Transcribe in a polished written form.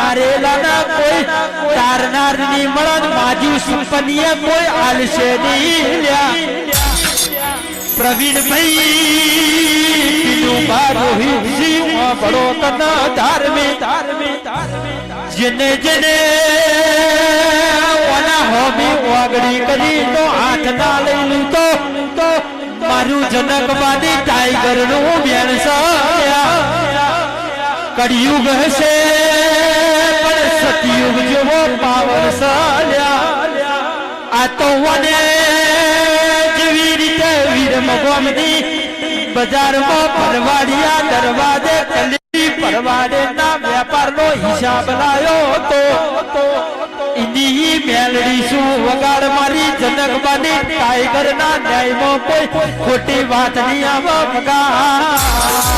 હારેલા ના કોઈ તારનાર ની મળન માજુ સુપનિયા કોઈ આલશે નહીં પ્રવીણ ભાઈ રોહિત સિંહ બડો તના ધાર્મિક જેને જેને ઓના હોમી ઓગડી કરી તો હાથ ના લઈ લીધો મારું જનકવાની ટાઈગર નું બેન કળિયુગ હશે પણ સતયુગ જેવો પાવર આ તો વને જેવી રીતે વીર મગોમની બજારમાં પરવાડિયા દરવાજે કલી પરવાડે ના વેપાર નો હિસાબ લાયો તો ઇની મેલડી શું વગાડ મારી જનકબાની ટાઈગર ના ન્યાયમાં કોઈ ખોટી વાત નહીં આવા વગાડ